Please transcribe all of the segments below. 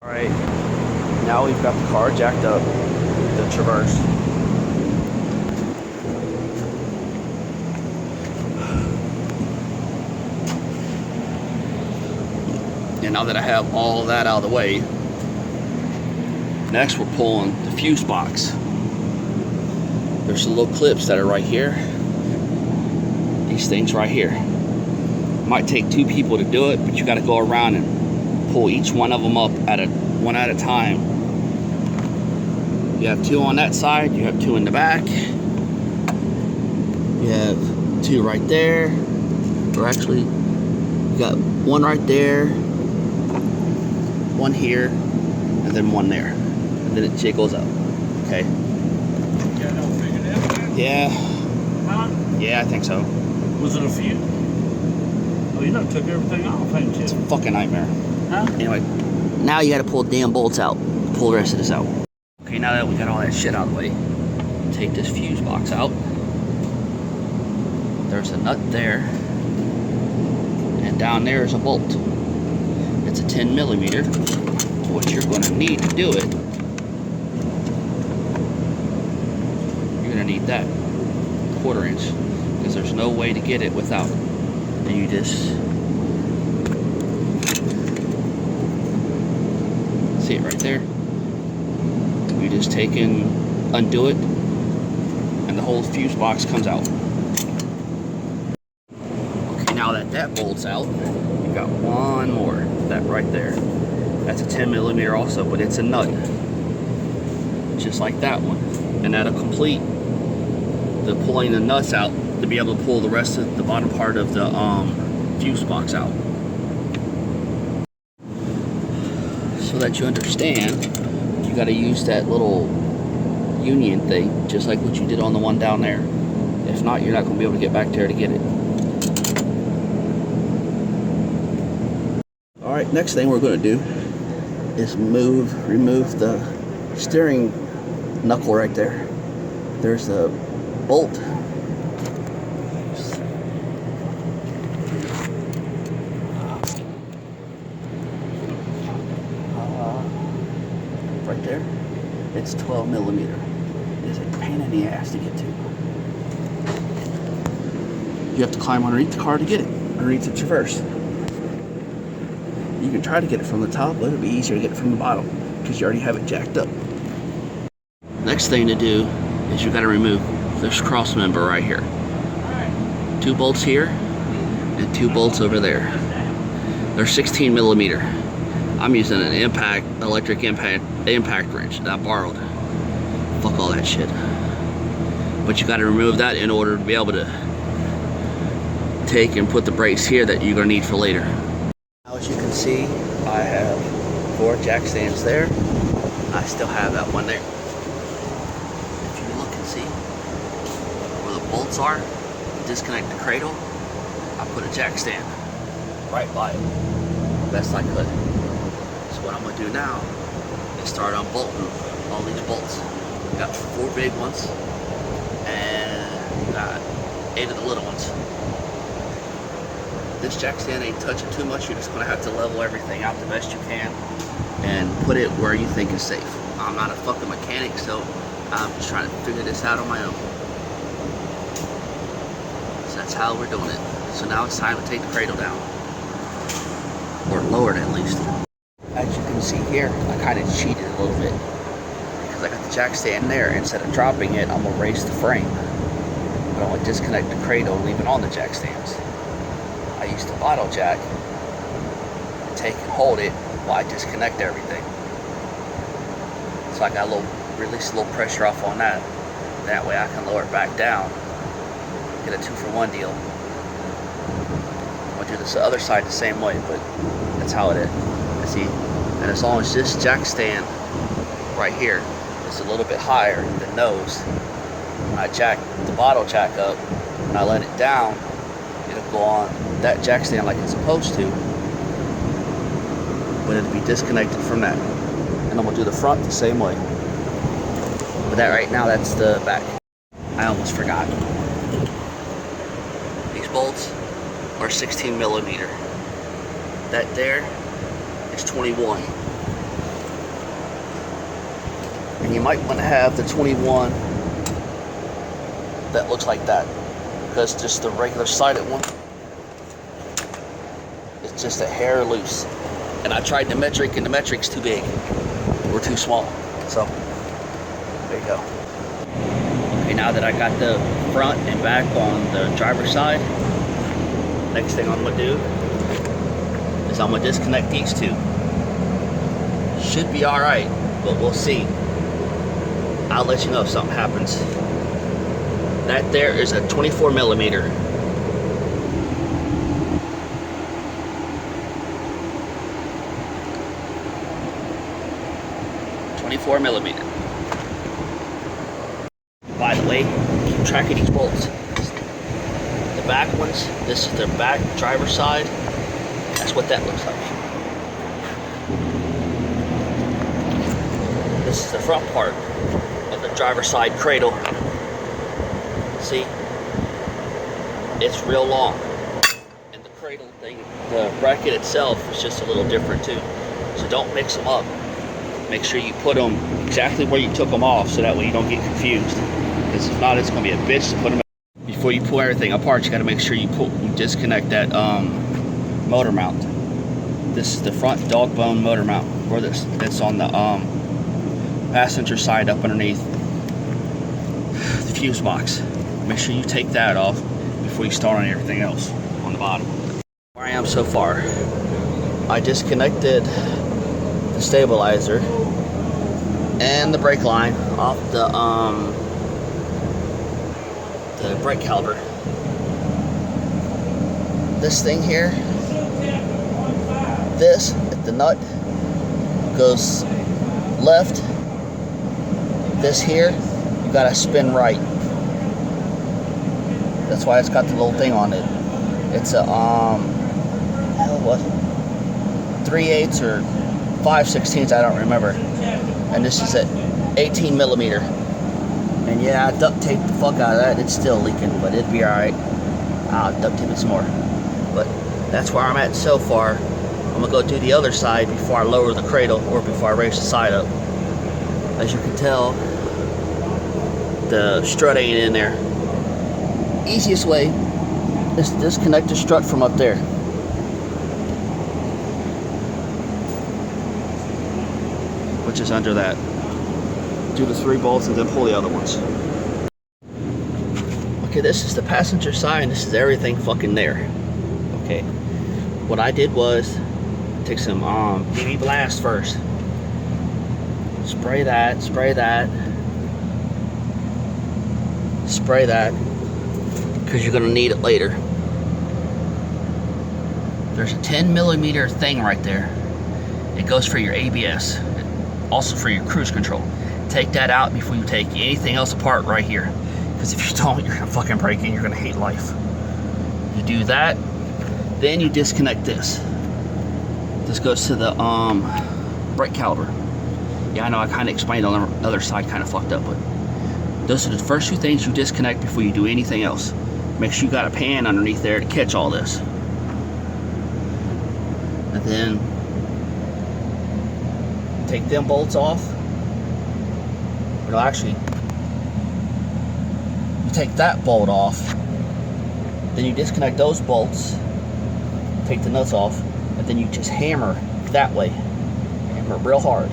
Alright, now we've got the car jacked up, the Traverse. And now that I have all that out of the way, next we're pulling the fuse box. There's some little clips that are right here. These things right here. Might take two people to do it, but you got to go around and pull each one of them up one at a time. You have two on that side, you have two in the back, you have two right there, or actually you got one right there, one here, and then one there, and then it jiggles up. Okay. Yeah. Huh? Yeah, I think so. Was it a few? Oh, you done took everything off, ain't you? It's a fucking nightmare. Huh? Anyway, now you gotta pull the damn bolts out. Pull the rest of this out. Okay, now that we got all that shit out of the way, take this fuse box out. There's a nut there. And down there is a bolt. It's a 10 millimeter. What you're gonna need to do it, you're gonna need that 1/4 inch, because there's no way to get it without it. And you just see it right there. You just take and undo it, and the whole fuse box comes out. Okay, now that that bolt's out, you got one more, that right there. That's a 10 millimeter also, but it's a nut, just like that one, and that'll complete the pulling the nuts out to be able to pull the rest of the bottom part of the fuse box out. So that you understand, you got to use that little union thing, just like what you did on the one down there. If not, you're not going to be able to get back there to get it. Alright, next thing we're going to do is remove the steering knuckle right there. There's a bolt. Right there. It's 12 millimeter. It's a pain in the ass to get to. You have to climb underneath the car to get it, underneath the Traverse. You can try to get it from the top, but it'll be easier to get it from the bottom because you already have it jacked up. Next thing to do is you got to remove this cross member right here. 2 bolts here and 2 bolts over there. They're 16 millimeter. I'm using an electric impact wrench that I borrowed. Fuck all that shit. But you got to remove that in order to be able to take and put the brakes here that you're gonna need for later. Now, as you can see, I have 4 jack stands there. I still have that one there. If you look and see where the bolts are, disconnect the cradle, I put a jack stand right by it, best I could. So what I'm going to do now is start unbolting all these bolts. We got 4 big ones and we got 8 of the little ones. This jack stand ain't touching too much. You're just going to have to level everything out the best you can and put it where you think is safe. I'm not a fucking mechanic, so I'm just trying to figure this out on my own. So that's how we're doing it. So now it's time to take the cradle down, or lower it at least. As you can see here, I kind of cheated a little bit because I got the jack stand there. Instead of dropping it, I'm gonna raise the frame. But I'm gonna disconnect the cradle and leave it on the jack stands. I used the bottle jack, take and hold it while I disconnect everything. So I got release a little pressure off on that. That way I can lower it back down. Get a 2-for-1 deal. I'll do this the other side the same way, but that's how it is. See, and as long as this jack stand right here is a little bit higher than those, when I jack the bottle jack up and I let it down, it'll go on that jack stand like it's supposed to, but it'll be disconnected from that. And I'm gonna do the front the same way. But that right now, that's the back. I almost forgot. These bolts are 16 millimeter. That there is 21. And you might want to have the 21 that looks like that, because just the regular sided one, it's just a hair loose. And I tried the metric, and the metric's too big or too small. So there you go. Okay, now that I got the front and back on the driver's side, next thing I'm gonna do is I'm gonna disconnect these two. Should be all right, but we'll see. I'll let you know if something happens. That there is a 24 millimeter. By the way, keep track of these bolts. The back ones, this is the back driver's side. That's what that looks like. This is the front part of the driver's side cradle. See? It's real long. And the cradle thing, the bracket itself is just a little different too. So don't mix them up. Make sure you put them exactly where you took them off, so that way you don't get confused. Because if not, it's going to be a bitch to put them. Before you pull everything apart, you got to make sure you disconnect that motor mount. This is the front dog bone motor mount, or that's on the passenger side up underneath the fuse box. Make sure you take that off before you start on everything else on the bottom. Where I am so far, I disconnected the stabilizer and the brake line off the brake caliper. This thing here, the nut goes left. This here, you gotta spin right. That's why it's got the little thing on it. It's a 3/8 or 5/16, I don't remember. And this is at 18 millimeter. And yeah, I duct taped the fuck out of that. It's still leaking, but it'd be alright. I'll duct tape it some more. But that's where I'm at so far. I'm gonna go do the other side before I lower the cradle, or before I raise the side up. As you can tell, the strut ain't in there. Easiest way is to disconnect the strut from up there. Which is under that. Do the 3 bolts and then pull the other ones. Okay, this is the passenger side, and this is everything fucking there. Okay, what I did was take some BB Blast first. Spray that, spray that, spray that, because you're gonna need it later. There's a 10 millimeter thing right there. It goes for your ABS, also for your cruise control. Take that out before you take anything else apart right here, because if you don't, you're gonna fucking break it and you're gonna hate life. You do that, then you disconnect this. This goes to the brake caliper. Yeah, I know I kind of explained on the other side, kind of fucked up, but those are the first 2 things you disconnect before you do anything else. Make sure you got a pan underneath there to catch all this. And then take them bolts off. No, actually, you take that bolt off, then you disconnect those bolts, take the nuts off, and then you just hammer that way. Hammer real hard.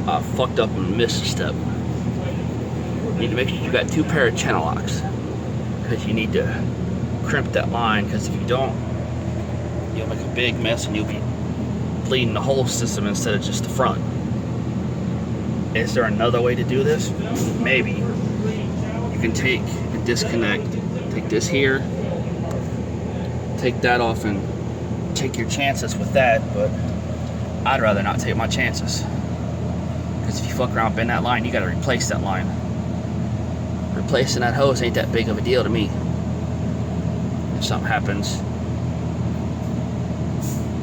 I fucked up and missed a step. You need to make sure you got 2 pair of channel locks, because you need to crimp that line, because if you don't, you'll make a big mess and you'll be bleeding the whole system instead of just the front. Is there another way to do this? Maybe. You can take and disconnect. Take this here, take that off, and take your chances with that, but I'd rather not take my chances. Because if you fuck around, bend that line, you gotta replace that line. Replacing that hose ain't that big of a deal to me. If something happens.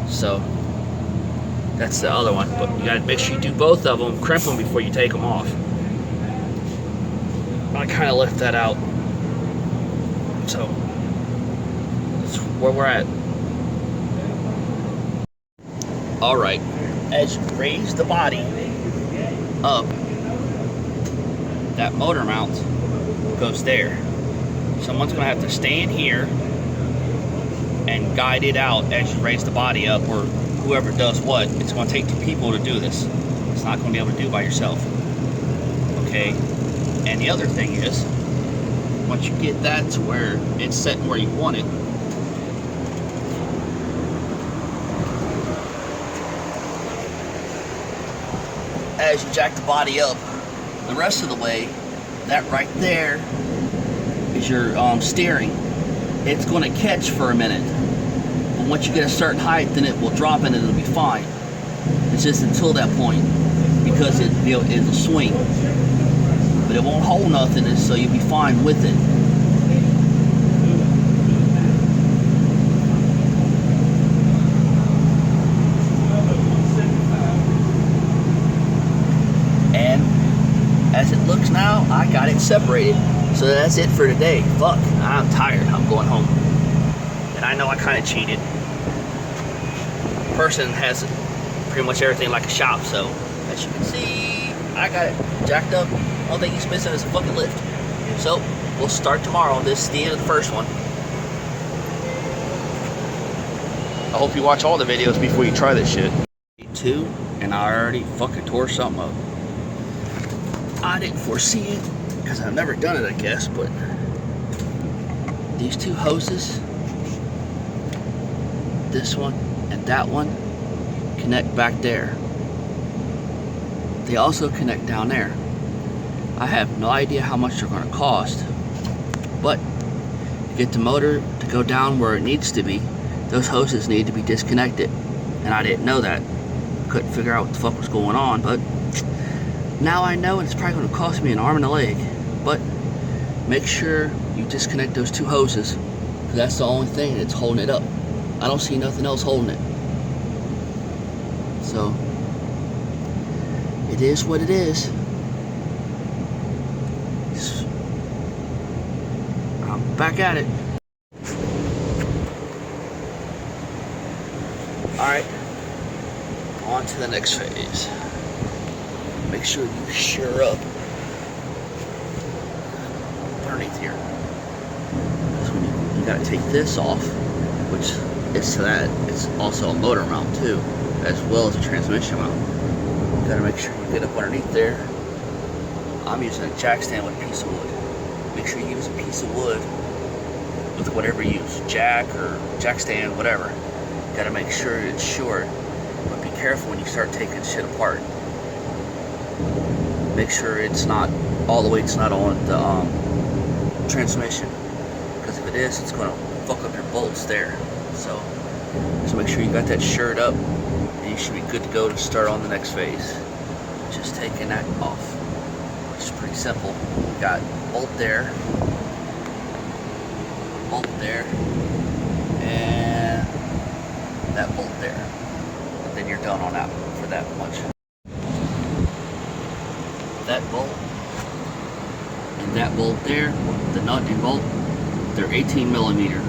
So, that's the other one, but you gotta make sure you do both of them, crimp them before you take them off. I kind of left that out. So, that's where we're at. Alright, as you raise the body up, that motor mount goes there. Someone's going to have to stand here and guide it out as you raise the body up, or whoever does what. It's going to take 2 people to do this. It's not going to be able to do by yourself. Okay? And the other thing is, once you get that to where it's set where you want it, as you jack the body up the rest of the way, that right there is your steering. It's going to catch for a minute, but once you get a certain height, then it will drop and it'll be fine. It's just until that point, because it'll swing, but it won't hold nothing, and so you'll be fine with it. As it looks now, I got it separated. So that's it for today. Fuck, I'm tired. I'm going home. And I know I kind of cheated. Person has pretty much everything like a shop, so as you can see, I got it jacked up. Only thing he's missing is a fucking lift. So we'll start tomorrow. This is the end of the first one. I hope you watch all the videos before you try this shit. 2, and I already fucking tore something up. I didn't foresee it, because I've never done it, I guess, but these 2 hoses, this one and that one, connect back there. They also connect down there. I have no idea how much they're going to cost, but to get the motor to go down where it needs to be, those hoses need to be disconnected, and I didn't know that. Couldn't figure out what the fuck was going on, but now I know, and it's probably going to cost me an arm and a leg. But make sure you disconnect those 2 hoses, because that's the only thing that's holding it up. I don't see nothing else holding it. So it is what it is. I'm back at it. Alright, on to the next phase. Make sure you shear up underneath here. You gotta take this off, which is to that. It's also a motor mount too, as well as a transmission mount. You gotta make sure you get up underneath there. I'm using a jack stand with a piece of wood. Make sure you use a piece of wood with whatever you use, jack or jack stand, whatever. You gotta make sure it's short, but be careful when you start taking shit apart. Make sure it's not all the weight's not on the transmission, because if it is, it's going to fuck up your bolts there. So make sure you got that shirt up, and you should be good to go to start on the next phase. Just taking that off, which is pretty simple. We got bolt there, and that bolt there. And then you're done on that for that much. That bolt and that bolt there, the nut and bolt, they're 18 millimeter.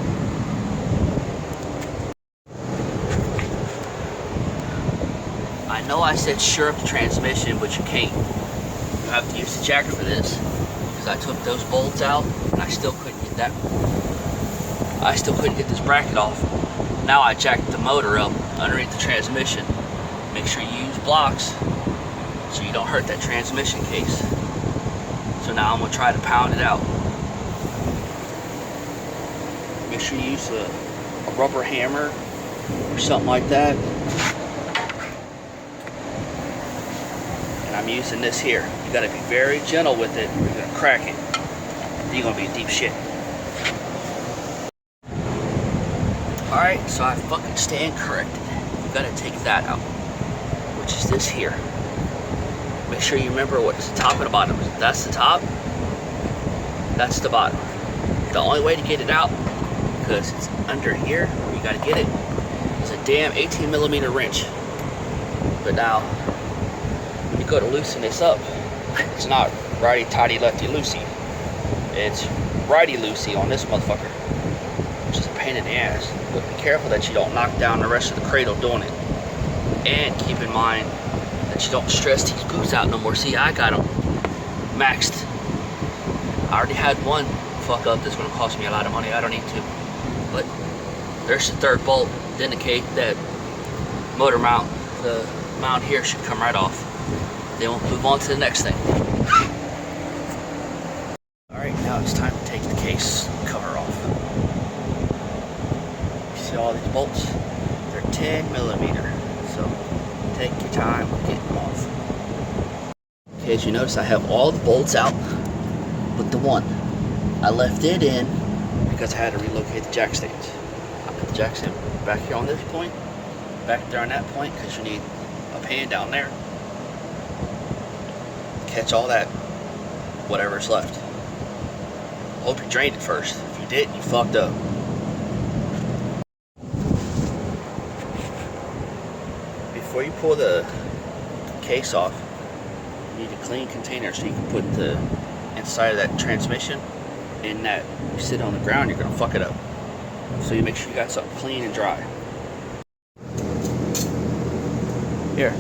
I know I said sure up the transmission, but you can't. You have to use the jacker for this, because I took those bolts out and I still couldn't get that. I still couldn't get this bracket off. Now I jacked the motor up underneath the transmission. Make sure you use blocks so you don't hurt that transmission case. So now I'm going to try to pound it out. Make sure you use a rubber hammer or something like that. And I'm using this here. You got to be very gentle with it. You're going to crack it. Then you're going to be in deep shit. Alright, so I fucking stand corrected. You got to take that out, which is this here. Make sure you remember what's the top and the bottom. That's the top, that's the bottom. The only way to get it out, because it's under here where you gotta get it, is a damn 18 millimeter wrench. But now, when you go to loosen this up, it's not righty tighty lefty loosey. It's righty loosey on this motherfucker, which is a pain in the ass. But be careful that you don't knock down the rest of the cradle doing it. And keep in mind that you don't stress these boots out no more. See, I got them maxed. I already had one fuck up that's gonna cost me a lot of money. I don't need to. But there's the third bolt to indicate that motor mount, the mount here should come right off. Then we'll move on to the next thing. Alright, now it's time to take the case cover off. You see all these bolts? They're 10 millimeter. So take your time getting them off. Okay, as you notice, I have all the bolts out but the one. I left it in because I had to relocate the jack stands. I put the jack stand back here on this point, back there on that point, because you need a pan down there. Catch all that, whatever's left. Hope you drained it first. If you didn't, you fucked up. Before you pull the case off, you need a clean container so you can put the inside of that transmission in that. You sit on the ground, you're gonna fuck it up. So you make sure you got something clean and dry. Here.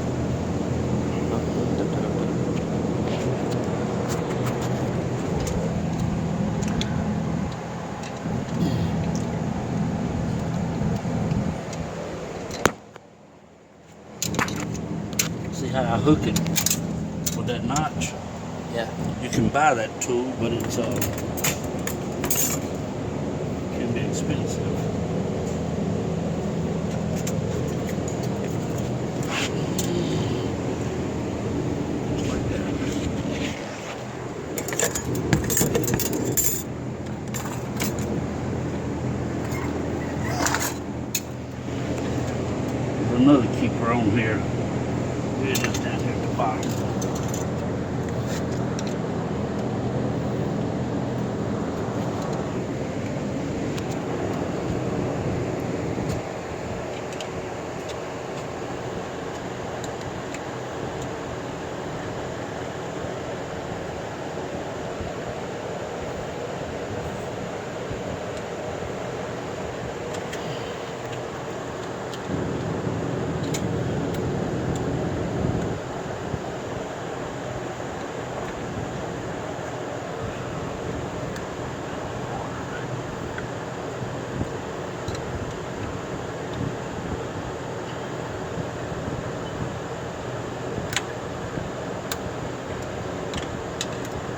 See how I hook it with that notch? Yeah. You can buy that tool, but it's can be expensive. Just like that. There's another keeper on here. It is down here at the bottom.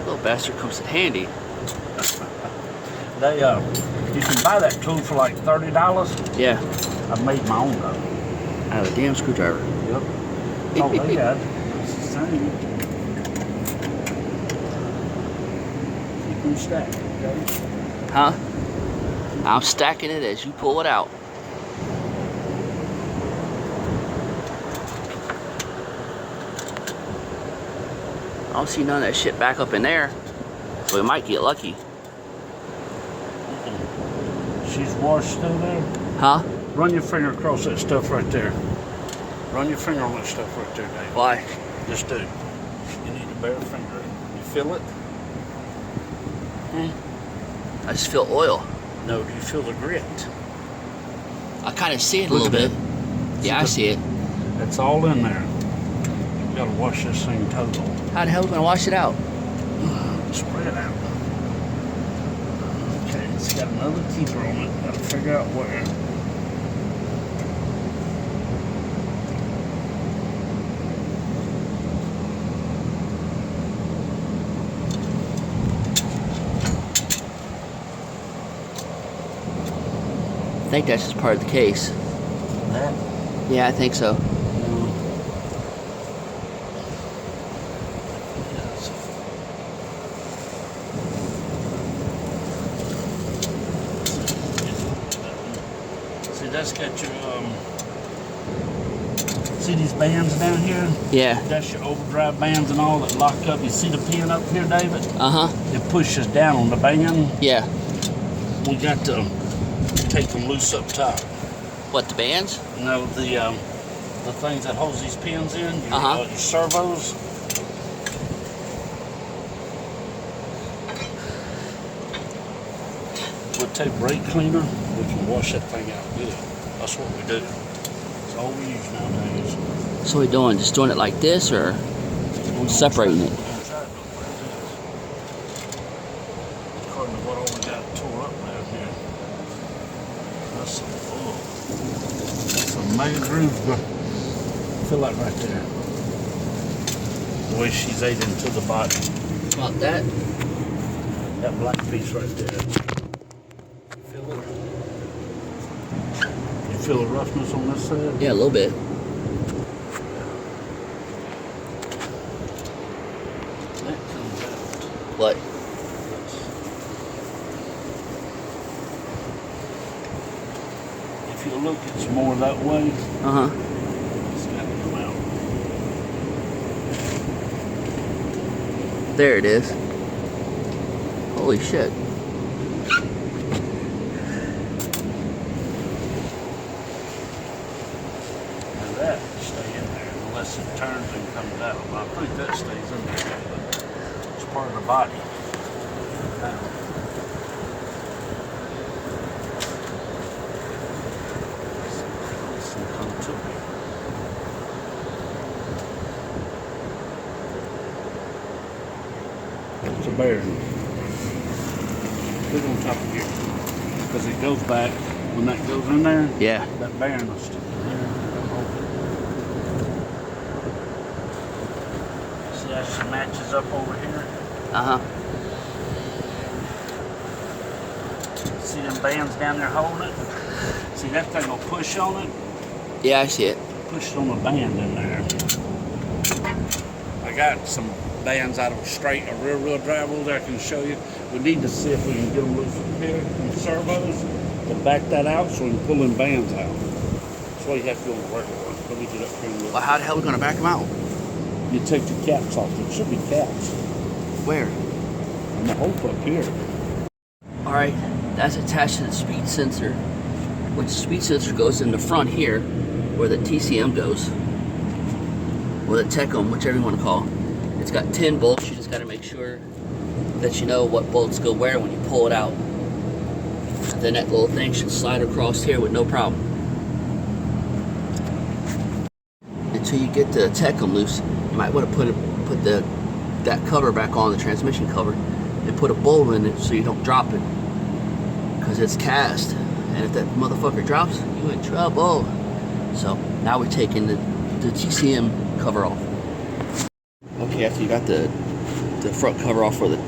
Little bastard comes in handy. They you can buy that tool for like $30. Yeah. I've made my own though. Out of a damn screwdriver. Yep. Oh, they got it's the same. Keep them stacked, okay? Huh? I'm stacking it as you pull it out. I don't see none of that shit back up in there, so we might get lucky. She's washed through there. Huh? Run your finger across that stuff right there. Run your finger on that stuff right there, Dave. Why? Just do. You need to bare finger it. You feel it? I just feel oil. No, do you feel the grit? I kind of see it a Look little at bit. that. Yeah, I see it. It's all in there. You gotta wash this thing total. How the hell are we gonna wash it out? Spread it out. Okay, it's got another keeper on it. Gotta figure out where. I think that's just part of the case. That? Yeah, I think so. See, that's got your see these bands down here? Yeah. That's your overdrive bands and all that lock up. You see the pin up here, David? Uh-huh. It pushes down on the band. Yeah. We got to take them loose up top. What, the bands? No, the things that holds these pins in, your, Uh-huh. your servos. We'll take brake cleaner. We can wash that thing out good. That's what we do. It's all we use nowadays. So what are we doing? Just doing it like this, or separating it? According to what all we got tore up down here. That's some mega grooves, but I feel like right there. The way she's ate into the body. About that? That black piece right there. Feel it? You feel the roughness on this side? Yeah, a little bit. That comes out. What? If you look, it's more that way. Uh-huh. It's got to come out. There it is. Holy shit. Now that will stay in there unless it turns and comes out. But I think that stays in there. It's part of the body. It's a bearing. Put it on top of here. Because it goes back, when that goes in there, Yeah. that bearing will stick in there. See how she matches up over here? Uh-huh. See them bands down there holding it? See that thing will push on it? Yeah, I see it. Push it on the band in there. I got some bands out of a rear-wheel drive over there I can show you. We need to see if we can get them loose from here, from servos, to back that out so we can pull them bands out. That's why you have to go on the reservoir. Let me get up here and look. Well, how the hell are we gonna back them out? You take the caps off. There should be caps. Where? And the hope up here. Alright, that's attached to the speed sensor, which the speed sensor goes in the front here, where the TCM goes, or the Techum, whichever you want to call it. It's got 10 bolts. You just got to make sure that you know what bolts go where when you pull it out. And then that little thing should slide across here with no problem. Until you get the Techum loose, you might want to put that cover back on, the transmission cover, and put a bolt in it so you don't drop it, because it's cast, and if that motherfucker drops, you in trouble. So now we're taking the TCM cover off. Okay, after you got the front cover off where the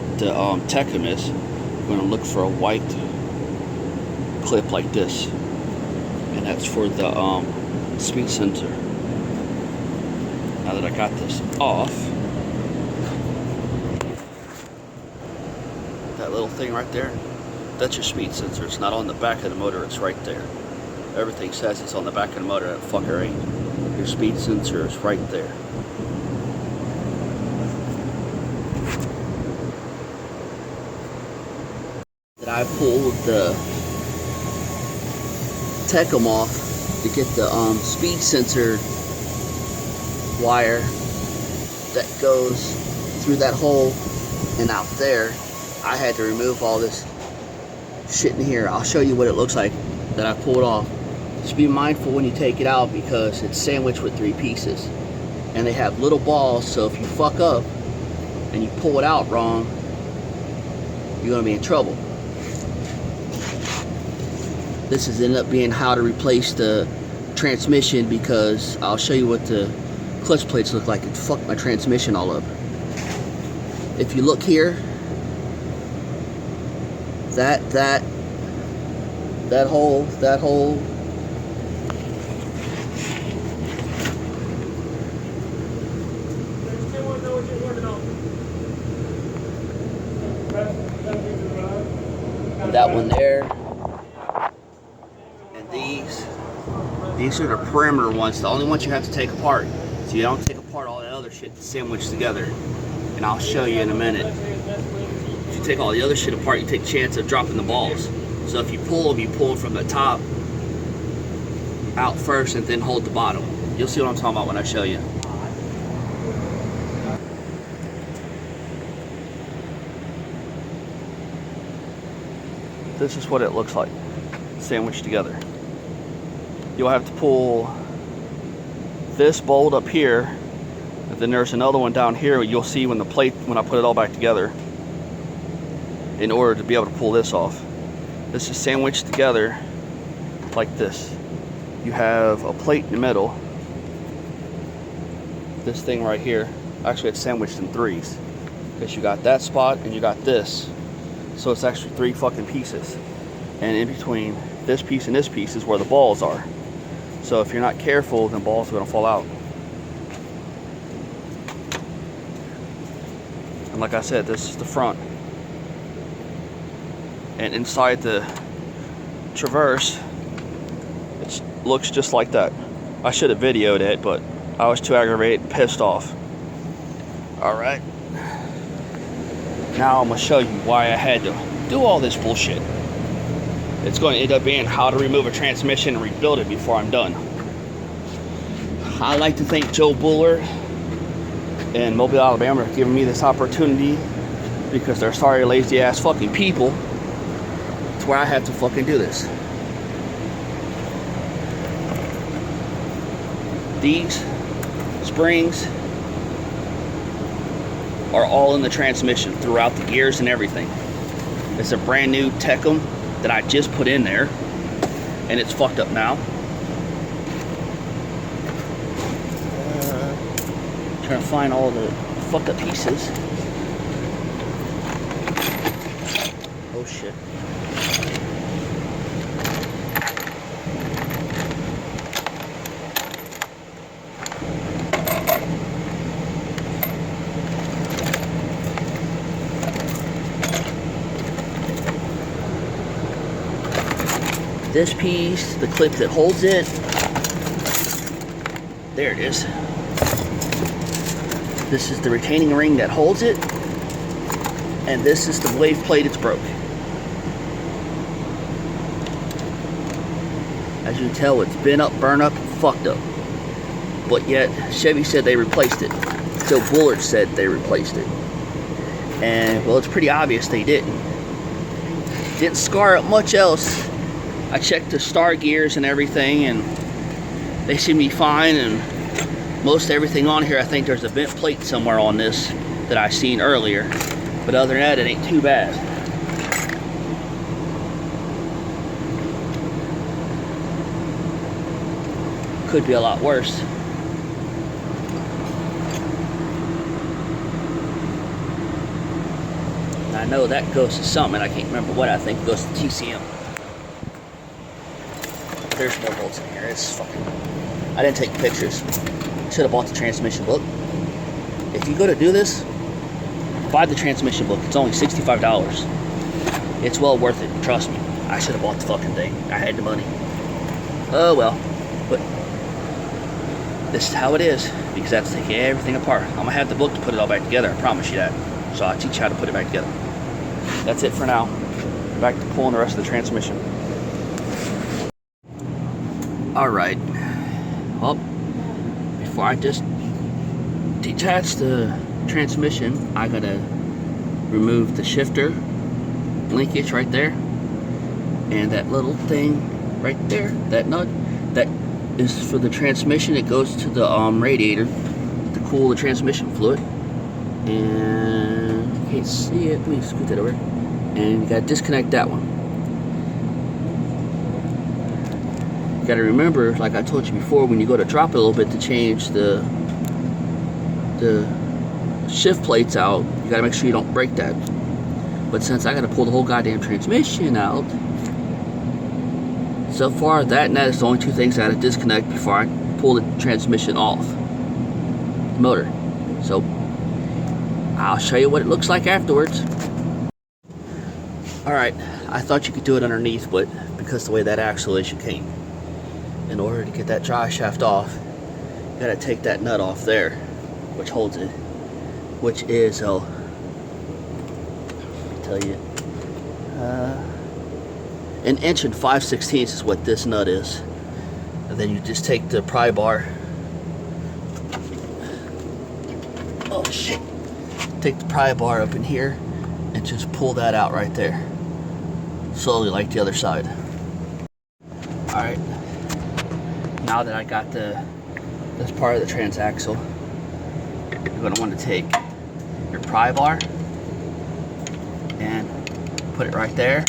Techum is, you're going to look for a white clip like this, and that's for the speed sensor. Now that I got this off, that little thing right there, that's your speed sensor. It's not on the back of the motor, it's right there. Everything says it's on the back of the motor, that fucker ain't. Your speed sensor is right there. That I pulled the Techum off to get the speed sensor wire that goes through that hole and out there. I had to remove all this shit in here. I'll show you what it looks like that I pulled off. Just be mindful when you take it out, because it's sandwiched with 3 pieces and they have little balls, so if you fuck up and you pull it out wrong, you're gonna be in trouble. This has ended up being how to replace the transmission, because I'll show you what the clutch plates look like. It fucked my transmission all up. If you look here, that hole, that one there, and these are the perimeter ones, the only ones you have to take apart, so you don't take apart all that other shit sandwiched together, and I'll show you in a minute. If you take all the other shit apart, you take a chance of dropping the balls. So if you pull them, you pull from the top out first and then hold the bottom. You'll see what I'm talking about when I show you. This is what it looks like, sandwiched together. You'll have to pull this bolt up here, and then there's another one down here. You'll see when I put it all back together, in order to be able to pull this off. This is sandwiched together like this. You have a plate in the middle. This thing right here, actually it's sandwiched in threes, because you got that spot and you got this. So it's actually 3 fucking pieces. And in between this piece and this piece is where the balls are. So if you're not careful, then balls are gonna fall out. And like I said, this is the front. And inside the traverse, it looks just like that. I should have videoed it, but I was too aggravated and pissed off. Alright. Now I'm going to show you why I had to do all this bullshit. It's going to end up being how to remove a transmission and rebuild it before I'm done. I'd like to thank Joe Buller and Mobile, Alabama for giving me this opportunity, because they're sorry, lazy ass fucking people. It's where I have to fucking do this. These springs are all in the transmission throughout the gears and everything. It's a brand new Tecum that I just put in there, and it's fucked up now. Trying to find all the fucked up pieces. Oh shit. This piece, the clip that holds it, there it is. This is the retaining ring that holds it, and this is the wave plate it's broke. As you can tell, it's been up, burned up, and fucked up. But yet, Chevy said they replaced it. Joe Bullard said they replaced it. And, well, it's pretty obvious they didn't. Didn't scar up much else. I checked the star gears and everything, and they seem to be fine, and most everything on here, I think there's a bent plate somewhere on this that I seen earlier, but other than that, it ain't too bad. Could be a lot worse. I know that goes to something, I can't remember what. I think goes to TCM. There's more bolts in here. It's fucking... I didn't take pictures. Should have bought the transmission book. If you go to do this, buy the transmission book. It's only $65. It's well worth it. Trust me. I should have bought the fucking thing. I had the money. Oh well. But this is how it is, because I have to take everything apart. I'm gonna have the book to put it all back together. I promise you that. So I'll teach you how to put it back together. That's it for now. Back to pulling the rest of the transmission. Alright, well, before I just detach the transmission, I gotta remove the shifter linkage right there, and that little thing right there, that nut, that is for the transmission. It goes to the radiator to cool the transmission fluid, and you can't see it, let me scoot that over, and you gotta disconnect that one. Got to remember, like I told you before, when you go to drop it a little bit to change the shift plates out, you got to make sure you don't break that. But since I got to pull the whole goddamn transmission out, so far that and that is the only two things I got to disconnect before I pull the transmission off the motor. So I'll show you what it looks like afterwards. Alright, I thought you could do it underneath, but because the way that axle is, you can't. In order to get that drive shaft off, you gotta take that nut off there, which holds it, which is, I'll tell you, 1 inch and 5/16 is what this nut is. And then you just take the pry bar, oh shit, take the pry bar up in here and just pull that out right there, slowly like the other side. Alright. Now that I got the this part of the transaxle, you're going to want to take your pry bar and put it right there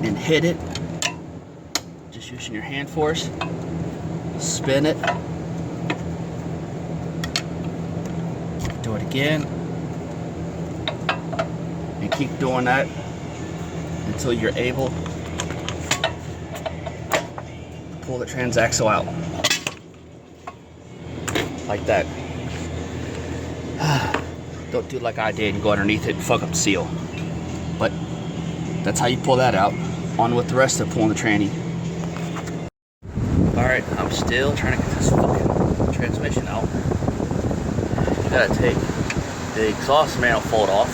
and hit it, just using your hand force. Spin it, do it again, and keep doing that until you're able to pull the transaxle out like that. Don't do like I did and go underneath it and fuck up the seal, but that's how you pull that out. On with the rest of pulling the tranny. Alright, I'm still trying to get this fucking transmission out. You gotta take the exhaust manifold off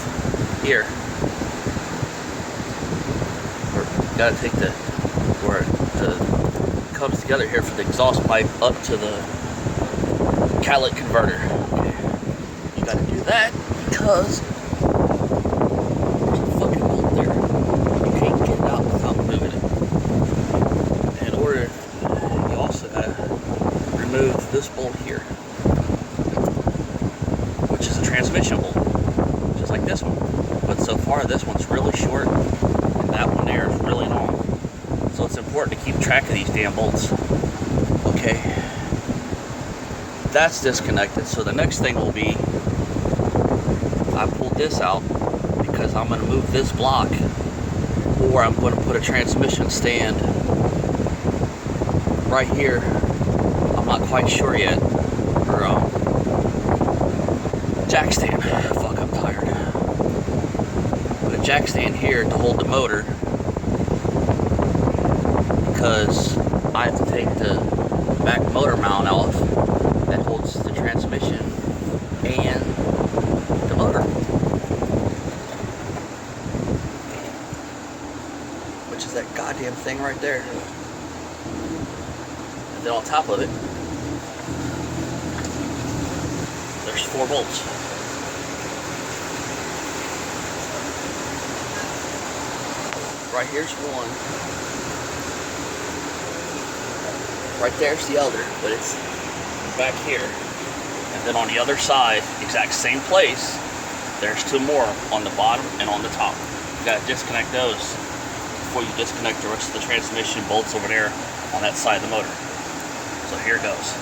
here. Or you gotta take the where it comes together here for the exhaust pipe up to the catalytic converter. Okay. You gotta do that because there's a fucking bolt there. You can't get it out without moving it. In order, you also gotta remove this bolt here, which is a transmission bolt, just like this one. But so far, this one's really short, and that one there is really long. So it's important to keep track of these damn bolts. Okay, that's disconnected. So the next thing will be, I pulled this out because I'm going to move this block, or I'm going to put a transmission stand right here. I'm not quite sure yet. Or jack stand. Fuck, I'm tired. Put a jack stand here to hold the motor, because I have to take the back motor mount off that holds the transmission and the motor, which is that goddamn thing right there. And then on top of it, there's 4 bolts. Right here's one. Right there's the other, but it's back here. And then on the other side, exact same place, there's 2 more on the bottom and on the top. You gotta disconnect those before you disconnect the rest of the transmission bolts over there on that side of the motor. So here it goes.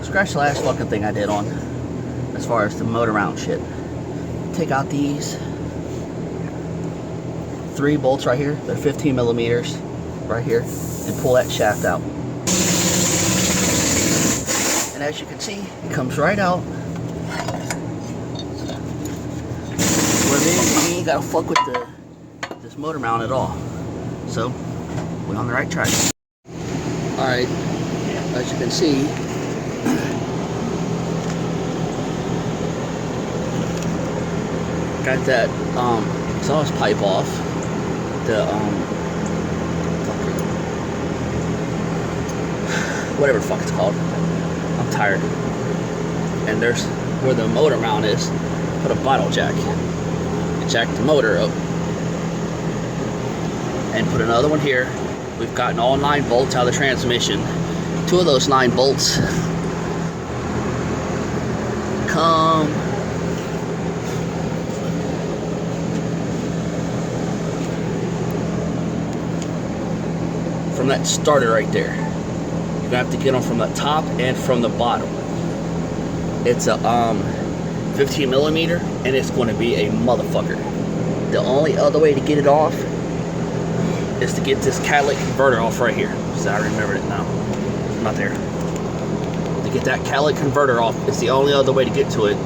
Scratch the last fucking thing I did on, as far as the motor mount shit. Take out these 3 bolts right here. They're 15 millimeters right here, and pull that shaft out. And as you can see, it comes right out. Where you ain't gotta fuck with this motor mount at all. So we're on the right track. Alright, as you can see, got that exhaust pipe off. The whatever the fuck it's called. I'm tired. And there's where the motor mount is. Put a bottle jack. Jack the motor up. And put another one here. We've gotten all 9 bolts out of the transmission. 2 of those 9 bolts come from that starter right there. You're gonna have to get them from the top and from the bottom. It's a 15 millimeter, and it's going to be a motherfucker. The only other way to get it off is to get this catalytic converter off right here. So I remembered it now. It's not there. To get that catalytic converter off is the only other way to get to it.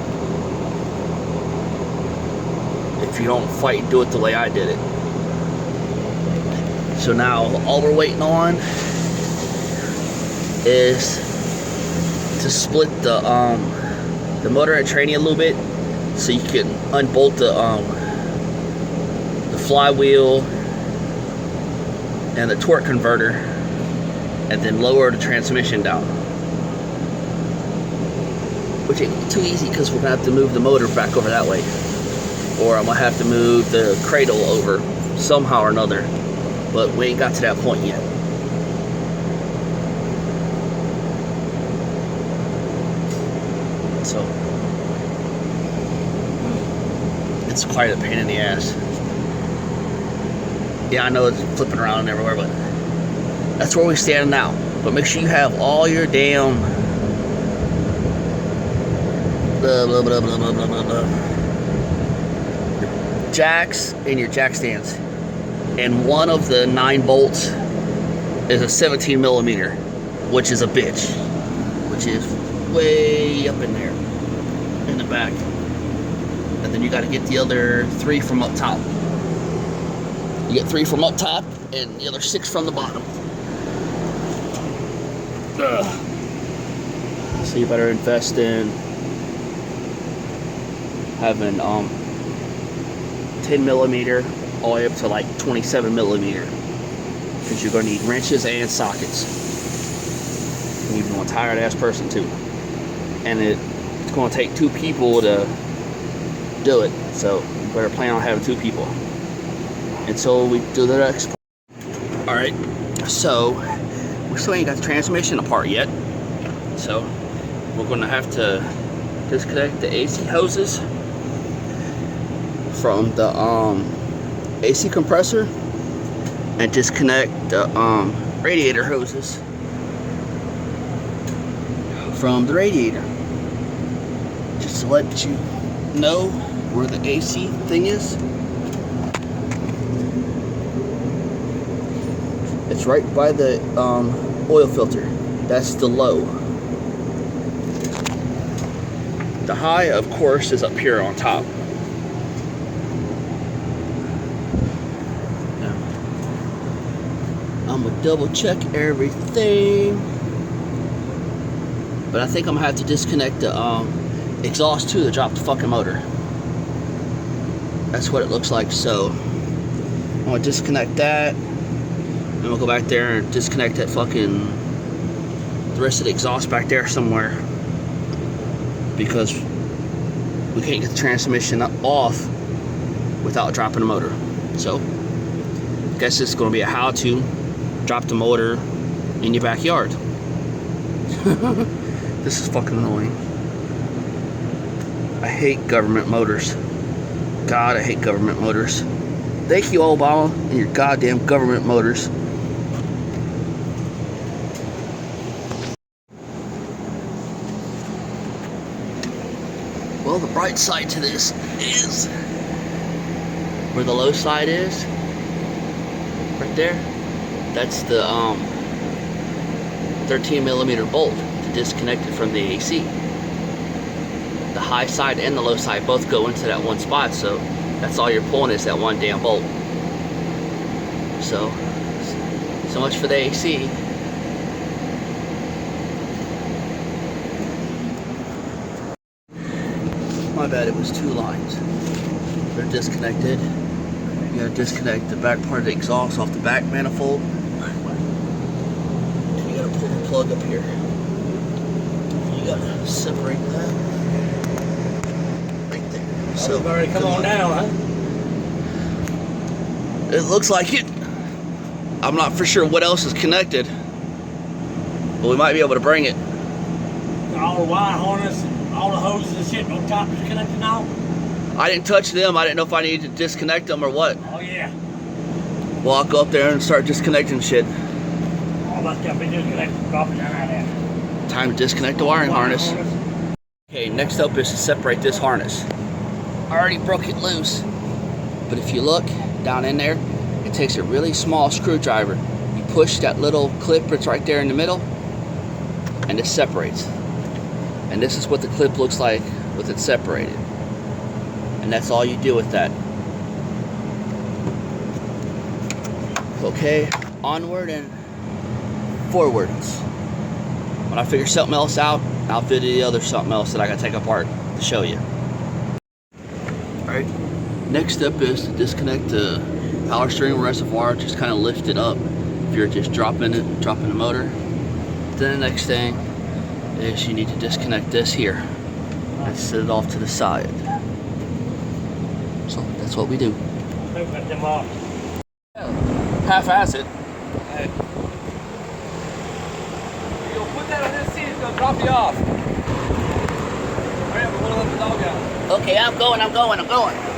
If you don't fight and do it the way I did it. So now all we're waiting on is to split the motor and tranny a little bit, so you can unbolt the flywheel and the torque converter, and then lower the transmission down. Which ain't too easy, because we're gonna have to move the motor back over that way, or I'm gonna have to move the cradle over somehow or another. But we ain't got to that point yet. So it's quite a pain in the ass. Yeah, I know it's flipping around everywhere, but that's where we stand now. But make sure you have all your damn jacks and your jack stands. And one of the 9 bolts is a 17 millimeter, which is a bitch, which is way up in there in the back. And then you got to get the other 3 from up top. You get 3 from up top and the other 6 from the bottom. So you better invest in having 10 millimeter all the way up to like 27 millimeter, because you're going to need wrenches and sockets. And you're a tired ass person too, and it's going to take 2 people to do it, so you better plan on having 2 people until we do the next part. Alright, so we still ain't got the transmission apart yet, so we're going to have to disconnect the AC hoses from the AC compressor and disconnect the radiator hoses from the radiator, just to let you know where the AC thing is. It's right by the oil filter. That's the low. The high, of course, is up here on top. I'm gonna double check everything, but I think I'm gonna have to disconnect the exhaust too to drop the fucking motor. That's what it looks like. So I'm gonna disconnect that, and we'll go back there and disconnect that fucking the rest of the exhaust back there somewhere, because we can't get the transmission off without dropping the motor. So I guess it's gonna be a how-to drop the motor in your backyard. This is fucking annoying. I hate government motors. God, I hate government motors. Thank you, Obama, and your goddamn government motors. Well, the bright side to this is where the low side is. Right there. That's the 13 millimeter bolt to disconnect it from the AC. The high side and the low side both go into that one spot, so that's all you're pulling is that one damn bolt. So much for the AC. My bad, it was 2 lines. They're disconnected. You gotta disconnect the back part of the exhaust off the back manifold. And you gotta pull the plug up here. You gotta separate that right there. So already come on down, huh? It looks like it. I'm not for sure what else is connected, but we might be able to bring it. All the wire harness, all the hoses and shit on top is connected now? I didn't touch them. I didn't know if I needed to disconnect them or what. Oh yeah. Well, I'll go up there and start disconnecting shit. All that stuff is disconnected, drop it down right there. Time to disconnect the wiring harness. Okay, next up is to separate this harness. I already broke it loose, but if you look down in there, it takes a really small screwdriver. You push that little clip that's right there in the middle, and it separates. And this is what the clip looks like with it separated. And that's all you do with that. Okay, onward and forwards. When I figure something else out, I'll video the other something else that I gotta take apart to show you. Alright, next up is to disconnect the power steering reservoir. Just kind of lift it up if you're just dropping the motor. Then the next thing is you need to disconnect this here and set it off to the side. So that's what we do. Cut them off. Half-ass it. Hey. You'll put that on this seat, it's gonna drop you off. let the dog out. Okay, I'm going.